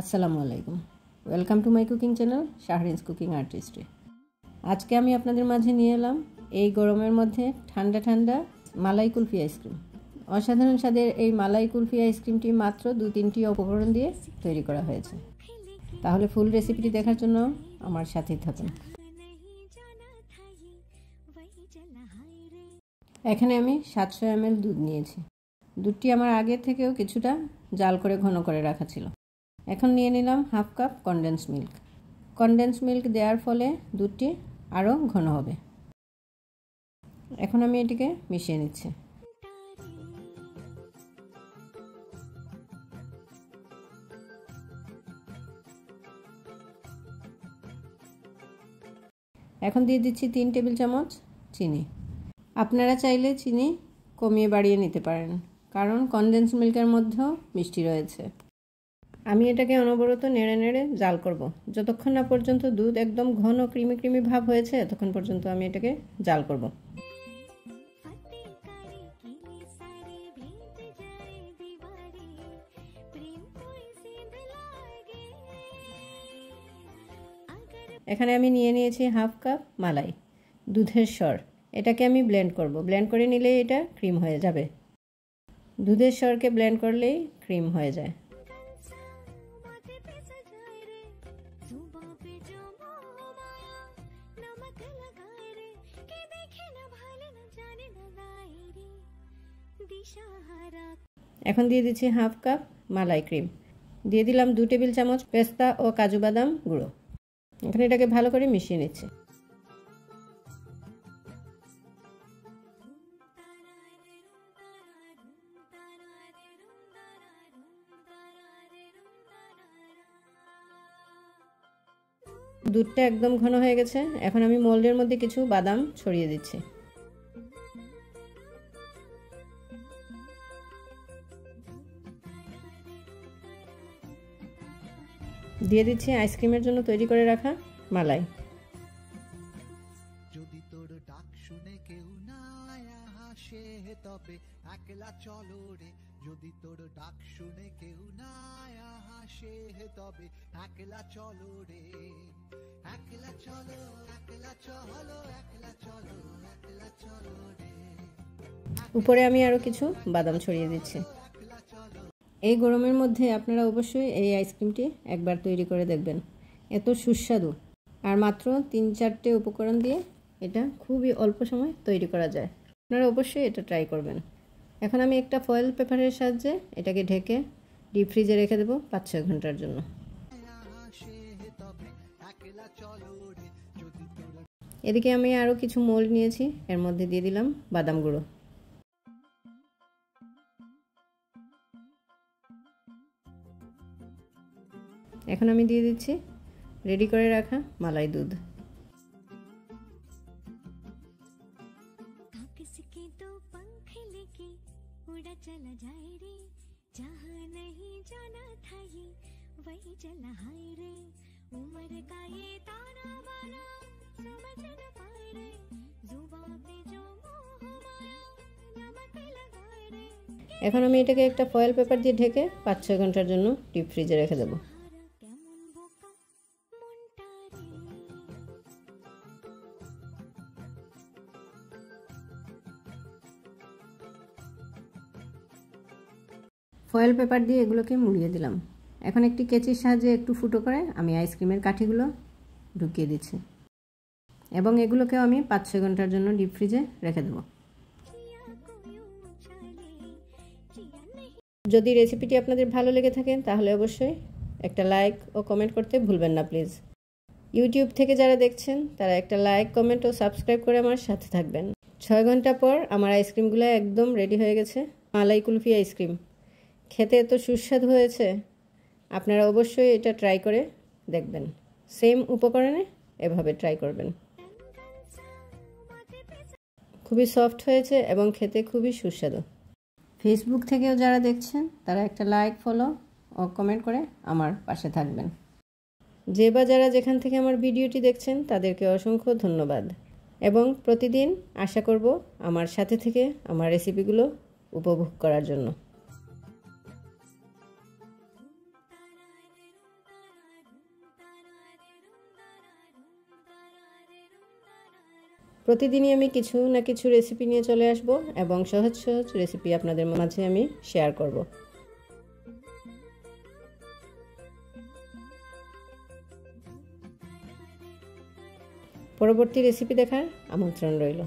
আসসালামু আলাইকুম। Welcome to my cooking channel Shahrin's cooking artistry. আজকে আমি আপনাদের মাঝে নিয়ে এলাম এই গরমের মধ্যে ঠান্ডা ঠান্ডা মালাই কুলফি আইসক্রিম। অসাধারণ স্বাদের এই মালাই কুলফি আইসক্রিমটি মাত্র 2-3টি উপকরণ দিয়ে তৈরি করা হয়েছে। তাহলে ফুল রেসিপিটি দেখার জন্য আমার সাথেই থাকুন। এখানে আমি 700 ml দুধ নিয়েছি। দুধটি আমার আগে থেকেও কিছুটা জাল করে ঘন করে রাখা ছিল। এখন নিয়ে নিলাম half cup condense milk. Condense milk দেওয়ার ফলে দুধটি আরও ঘন হবে। এখন আমি এটিকে মিশিয়ে নিচ্ছি। এখন দিয়ে দিচ্ছি 3 টেবিল চামচ চিনি। আপনারা চাইলে চিনি কমিয়ে বাড়িয়ে নিতে পারেন, কারণ কনডেন্স মিল্কের মধ্যেও মিষ্টি রয়েছে। আমি এটাকে অনবরত নেড়ে নেড়ে জাল করব। যতক্ষণ না পর্যন্ত দুধ একদম ঘন ক্রিমি ক্রিমি ভাব হয়েছে ততক্ষণ পর্যন্ত আমি এটাকে জাল করব। এখানে আমি নিয়ে নিয়েছি হাফ কাপ মালাই, দুধের স্বর। এটাকে আমি ব্লেন্ড করব। ব্লেন্ড করে নিলেই এটা ক্রিম হয়ে যাবে। দুধের স্বরকে ব্লেন্ড করলেই ক্রিম হয়ে যায়। এখন দিয়ে দিচ্ছি হাফ কাপ মালাই ক্রিম। দিয়ে দিলাম 2 টেবিল চামচ পেস্তা ও কাজু বাদাম গুঁড়ো। এখন এটাকে ভালো করে মিশিয়ে নিচ্ছি। দুধটা একদম ঘন হয়ে গেছে। এখন আমি মোল্ডের মধ্যে কিছু বাদাম ছড়িয়ে দিচ্ছি। দিয়ে দিচ্ছি আইসক্রিমের জন্য তৈরি করে রাখা মালাই। যদি তোর ডাক শুনে কেউ না হাসে তবে একলা চলো রে, যদি তোর ডাক শুনে কেউ না হাসে তবে একলা চলো রে, একলা চলো একলা চলো একলা চলো একলা চলো রে। উপরে আমি আরো কিছু বাদাম ছড়িয়ে দিচ্ছি। এই গরমের মধ্যে আপনারা অবশ্যই এই আইসক্রিমটি একবার তৈরি করে দেখবেন। এত সুস্বাদু, আর মাত্র 3-4টে উপকরণ দিয়ে এটা খুবই অল্প সময় তৈরি করা যায়। আপনারা অবশ্যই এটা ট্রাই করবেন। এখন আমি একটা ফয়েল পেপারের সাহায্যে এটাকে ঢেকে ডিপ ফ্রিজে রেখে দেবো 5-6 ঘন্টার জন্য। এদিকে আমি আরও কিছু মোল্ড নিয়েছি, এর মধ্যে দিয়ে দিলাম বাদাম গুঁড়ো। এখন আমি দিয়ে দিচ্ছি রেডি করে রাখা মালাই দুধ। এখন আমি এটাকে একটা ফয়েল পেপার দিয়ে ঢেকে 5-6 ঘন্টার জন্য ডিপ ফ্রিজে রেখে দেবো। ফয়েল পেপার দিয়ে এগুলোকে মুড়িয়ে দিলাম। এখন একটি কেচির সাহায্যে একটু ফুটো করে আমি আইসক্রিমের কাঠিগুলো ঢুকিয়ে দিচ্ছি এবং এগুলোকেও আমি 5-6 ঘন্টার জন্য ডিপ ফ্রিজে রেখে দেব। যদি রেসিপিটি আপনাদের ভালো লেগে থাকে তাহলে অবশ্যই একটা লাইক ও কমেন্ট করতে ভুলবেন না প্লিজ। ইউটিউব থেকে যারা দেখছেন তারা একটা লাইক, কমেন্ট ও সাবস্ক্রাইব করে আমার সাথে থাকবেন। 6 ঘন্টা পর আমার আইসক্রিমগুলো একদম রেডি হয়ে গেছে। মালাই কুলফি আইসক্রিম খেতে এত সুস্বাদু হয়েছে, আপনারা অবশ্যই এটা ট্রাই করে দেখবেন। সেম উপকরণে এভাবে ট্রাই করবেন। খুবই সফট হয়েছে এবং খেতে খুবই সুস্বাদু। ফেসবুক থেকেও যারা দেখছেন তারা একটা লাইক, ফলো ও কমেন্ট করে আমার পাশে থাকবেন। যে বা যারা যেখান থেকে আমার ভিডিওটি দেখছেন তাদেরকে অসংখ্য ধন্যবাদ এবং প্রতিদিন আশা করব আমার সাথে থেকে আমার রেসিপিগুলো উপভোগ করার জন্য। প্রতিদিনই আমি কিছু না কিছু রেসিপি নিয়ে চলে আসব এবং সহজ সহজ রেসিপি আপনাদের মাঝে আমি শেয়ার করব। পরবর্তী রেসিপি দেখার আমন্ত্রণ রইল।